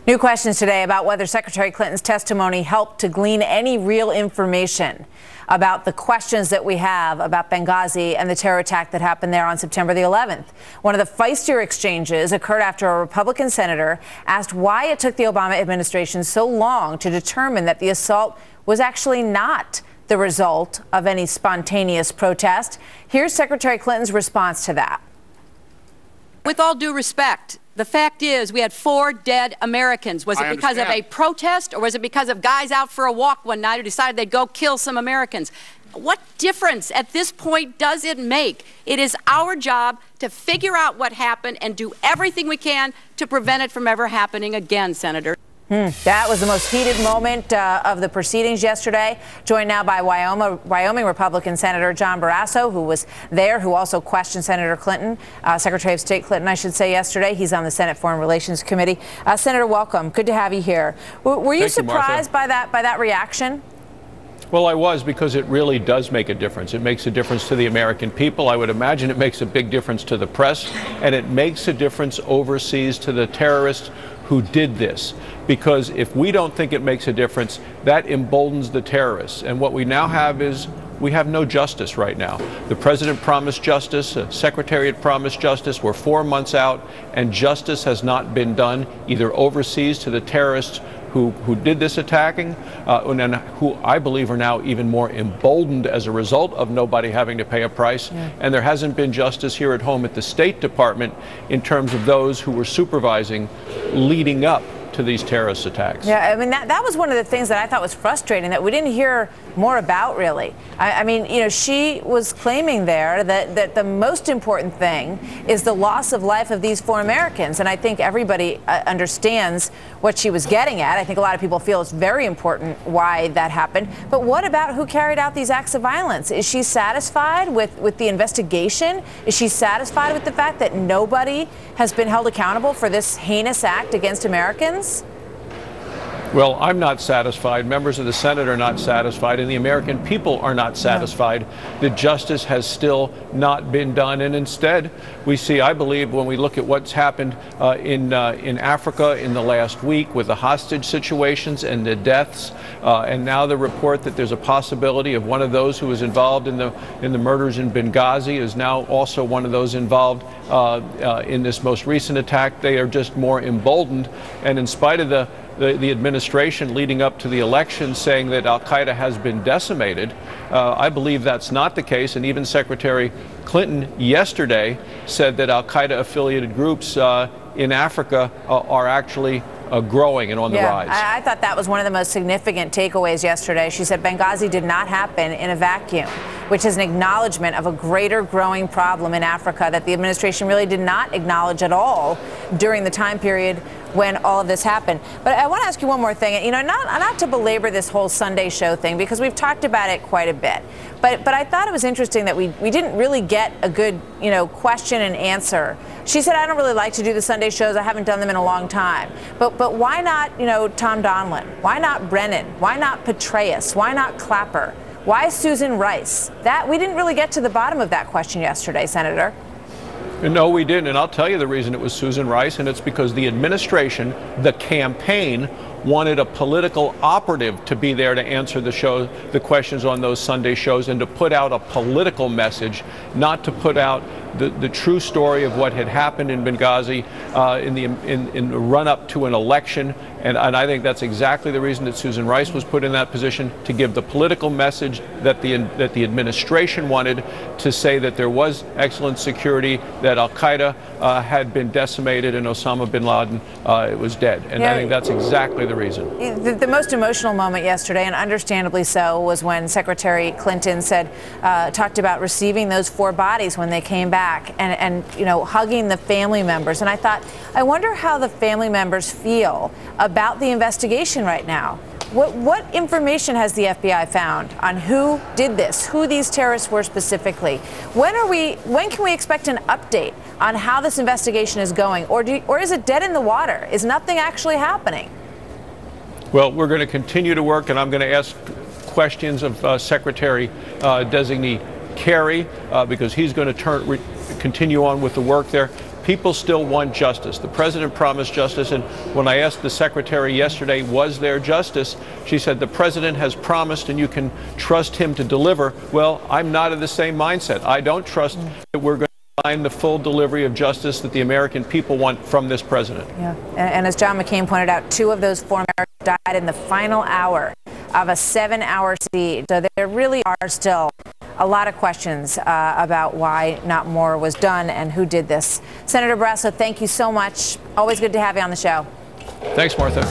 New questions today about whether Secretary Clinton's testimony helped to glean any real information about the questions that we have about Benghazi and the terror attack that happened there on September the 11th. One of the feistier exchanges occurred after a Republican senator asked why it took the Obama administration so long to determine that the assault was actually not the result of any spontaneous protest. Here's Secretary Clinton's response to that. With all due respect, the fact is we had 4 dead Americans. Was it because of a protest, or was it because of guys out for a walk one night who decided they'd go kill some Americans? What difference at this point does it make? It is our job to figure out what happened and do everything we can to prevent it from ever happening again, Senator. That was the most heated moment of the proceedings yesterday. Joined now by Wyoming Republican Senator John Barrasso, who was there, who also questioned Senator Clinton, Secretary of State Clinton, I should say, yesterday. He's on the Senate Foreign Relations Committee. Senator, welcome. Good to have you here. Were you surprised by that reaction? Well, I was, because it really does make a difference. It makes a difference to the American people. I would imagine it makes a big difference to the press, and it makes a difference overseas to the terrorists who did this. Because if we don't think it makes a difference, that emboldens the terrorists. And what we now have is we have no justice right now. The president promised justice, the secretariat promised justice. We're 4 months out, and justice has not been done, either overseas to the terrorists who did this attacking, and who I believe are now even more emboldened as a result of nobody having to pay a price. And there hasn't been justice here at home at the State Department in terms of those who were supervising leading up to these terrorist attacks. Yeah, I mean, that was one of the things that I thought was frustrating, that we didn't hear more about, really. I mean, you know, she was claiming there that the most important thing is the loss of life of these 4 Americans. And I think everybody understands what she was getting at. I think a lot of people feel it's very important why that happened. But what about who carried out these acts of violence? Is she satisfied with the investigation? Is she satisfied with the fact that nobody has been held accountable for this heinous act against Americans? Well, I'm not satisfied. Members of the Senate are not satisfied, and the American people are not satisfied that justice has still not been done. And instead, we see, I believe, when we look at what's happened in Africa in the last week with the hostage situations and the deaths, and now the report that there's a possibility of one of those who was involved in the murders in Benghazi is now also one of those involved in this most recent attack. They are just more emboldened, and in spite of the administration leading up to the election saying that al-Qaeda has been decimated, I believe that's not the case. And even Secretary Clinton yesterday said that al-Qaeda affiliated groups in Africa are actually growing and on the rise. I thought that was one of the most significant takeaways yesterday. She said Benghazi did not happen in a vacuum, which is an acknowledgement of a greater growing problem in Africa that the administration really did not acknowledge at all during the time period when all of this happened. But I want to ask you one more thing, you know, not to belabor this whole Sunday show thing, because we've talked about it quite a bit. But I thought it was interesting that we didn't really get a good, you know, question and answer. She said, I don't really like to do the Sunday shows. I haven't done them in a long time. But why not, you know, Tom Donilon? Why not Brennan? Why not Petraeus? Why not Clapper? Why Susan Rice? That we didn't really get to the bottom of that question yesterday, Senator. No, we didn't. And I'll tell you the reason it was Susan Rice, and it's because the administration, the campaign, wanted a political operative to be there to answer the questions on those Sunday shows, and to put out a political message, not to put out the true story of what had happened in Benghazi in the run-up to an election. And I think that's exactly the reason that Susan Rice was put in that position, to give the political message that the administration wanted, to say that there was excellent security, that al-Qaeda had been decimated, and Osama bin Laden was dead. And I think that's exactly the reason. The most emotional moment yesterday, and understandably so, was when Secretary Clinton talked about receiving those 4 bodies when they came back, and you know, hugging the family members. And I thought, I wonder how the family members feel about the investigation right now. What information has the FBI found on who did this, who these terrorists were specifically? When can we expect an update on how this investigation is going, or is it dead in the water? Is nothing actually happening? Well, we're going to continue to work, and I'm going to ask questions of Secretary Designee Kerry, because he's going to continue on with the work there. People still want justice. The president promised justice, and when I asked the secretary yesterday, was there justice, she said the president has promised and you can trust him to deliver. Well, I'm not of the same mindset. I don't trust that we're going to find the full delivery of justice that the American people want from this president. Yeah, and as John McCain pointed out, 2 of those 4 Americans died in the final hour of a 7-hour siege. So there really are still a lot of questions about why not more was done and who did this. Senator Barrasso, thank you so much. Always good to have you on the show. Thanks, Martha.